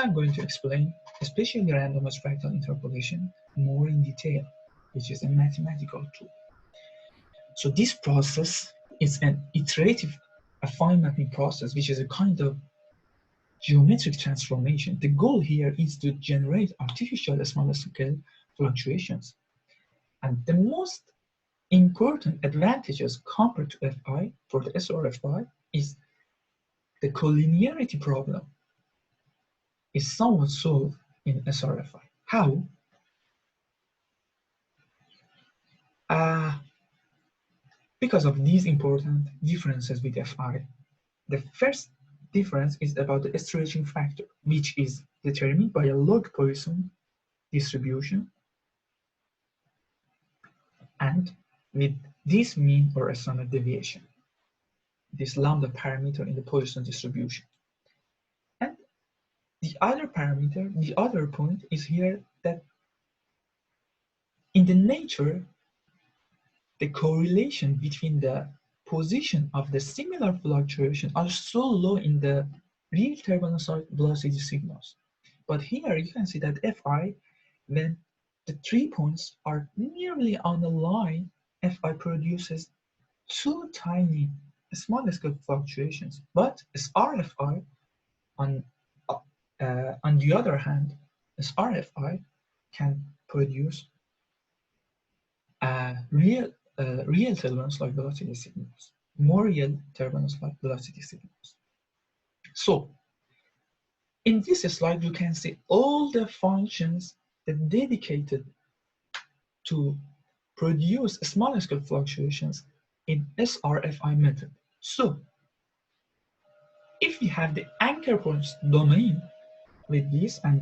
I'm going to explain especially randomized fractal interpolation more in detail, which is a mathematical tool. So this process is an iterative affine mapping process, which is a kind of geometric transformation. The goal here is to generate artificial small scale fluctuations. And the most important advantages compared to FI for the SRFI is the collinearity problem is somewhat solved in SRFI. How? Because of these important differences with FI. The first difference is about the stretching factor, which is determined by a log Poisson distribution, and with this mean or standard deviation, this lambda parameter in the Poisson distribution. And the other parameter, the other point is here that in the nature, the correlation between the position of the similar fluctuation are so low in the real turbulence velocity signals. But here you can see that Fi, when the 3 points are nearly on the line, Fi produces two tiny small scale fluctuations. But SRFI, on the other hand, SRFI can produce real turbulence-like velocity signals, more real turbulence-like velocity signals. So, in this slide, you can see all the functions that dedicated to produce small scale fluctuations in SRFI method. So, if we have the anchor points domain with this, and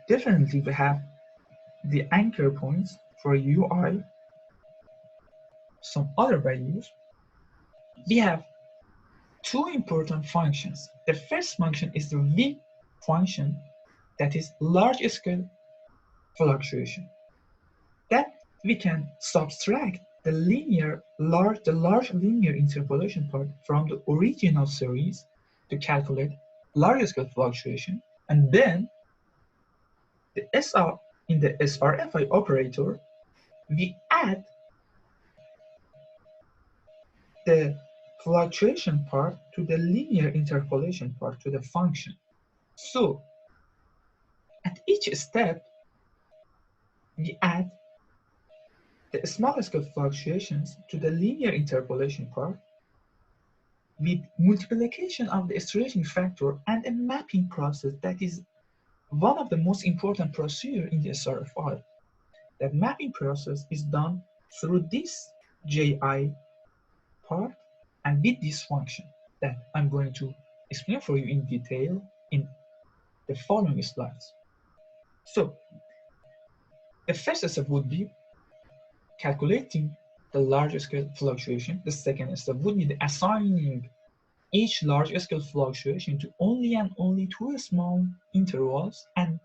definitely we have the anchor points for UI, some other values, we have two important functions. The first function is the V function, that is large scale fluctuation. That we can subtract the large linear interpolation part from the original series to calculate large scale fluctuation, and then in the SRFI operator, we add the fluctuation part to the linear interpolation part to the function. So at each step, we add the small scale fluctuations to the linear interpolation part with multiplication of the stretching factor and a mapping process that is one of the most important procedures in the SRFI. That mapping process is done through this JI part and with this function that I'm going to explain for you in detail in the following slides. So the first step would be calculating the large scale fluctuation. The second step would be the assigning each large scale fluctuation to only and only two small intervals, and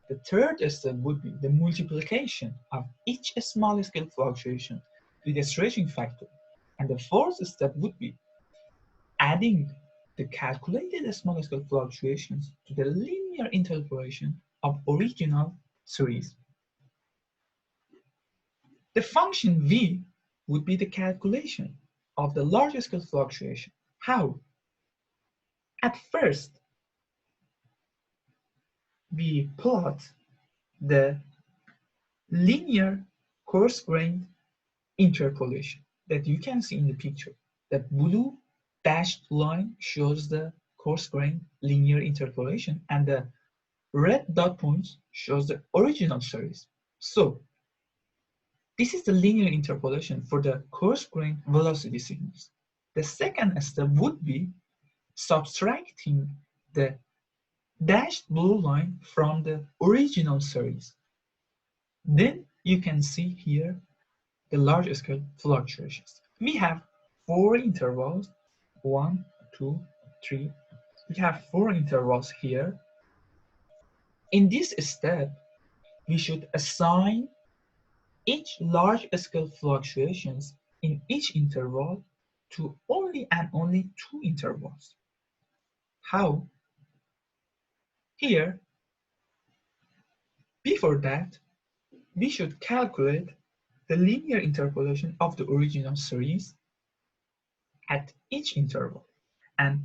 the third step would be the multiplication of each small scale fluctuation with the stretching factor. And the fourth step would be adding the calculated small scale fluctuations to the linear interpolation of original series. The function V would be the calculation of the large scale fluctuation. How? At first, we plot the linear coarse-grained interpolation that you can see in the picture. The blue dashed line shows the coarse-grained linear interpolation, and the red dot points shows the original series. So this is the linear interpolation for the coarse-grained velocity signals. The second step would be subtracting the dashed blue line from the original series. Then you can see here the large scale fluctuations. We have 4 intervals, 1, 2, 3. We have 4 intervals here. In this step, we should assign each large scale fluctuations in each interval to only and only 2 intervals. How? Here, Before that, we should calculate the linear interpolation of the original series at each interval. And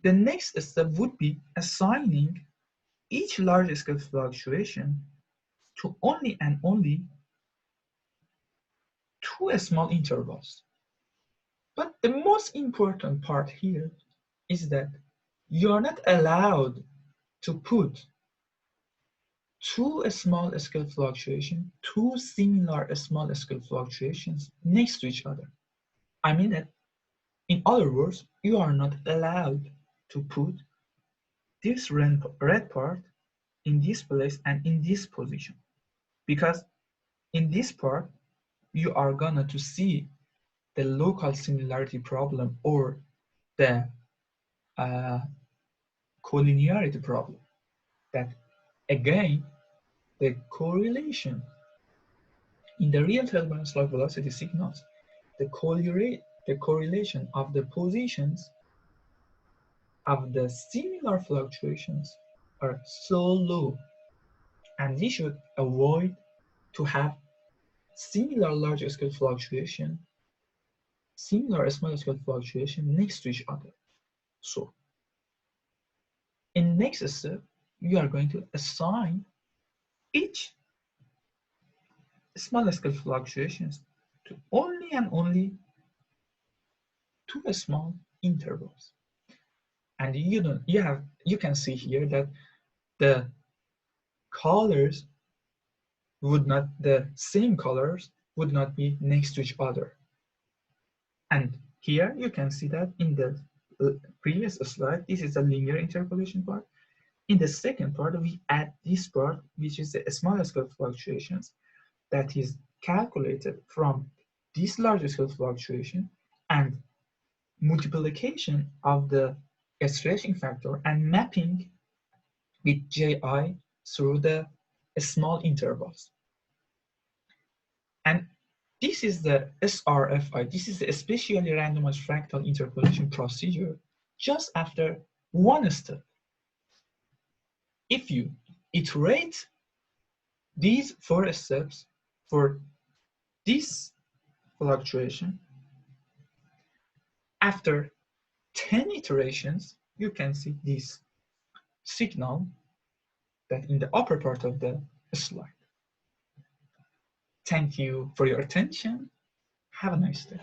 the next step would be assigning each large-scale fluctuation to only and only two small intervals. But the most important part here is that you're not allowed to put two small scale fluctuations, two similar small scale fluctuations next to each other. I mean that, in other words, you are not allowed to put this red part in this place and in this position, because in this part you are gonna to see the local similarity problem or the uh, collinearity problem, that again the correlation in the real turbulence log velocity signals, the correlation of the positions of the similar fluctuations are so low, and we should avoid to have similar large scale fluctuation, similar small scale fluctuation next to each other. So in next step, you are going to assign each small scale fluctuations to only and only two small intervals. And you can see here that the colors the same colors would not be next to each other. And here you can see that in the previous slide, this is the linear interpolation part. In the second part, we add this part, which is the small scale fluctuations, that is calculated from this large scale fluctuation and multiplication of the stretching factor and mapping with Ji through the small intervals. And this is the SRFI. This is the specially randomized fractal interpolation procedure just after one step. If you iterate these 4 steps for this fluctuation, after 10 iterations, you can see this signal that in the upper part of the slide. Thank you for your attention. Have a nice day.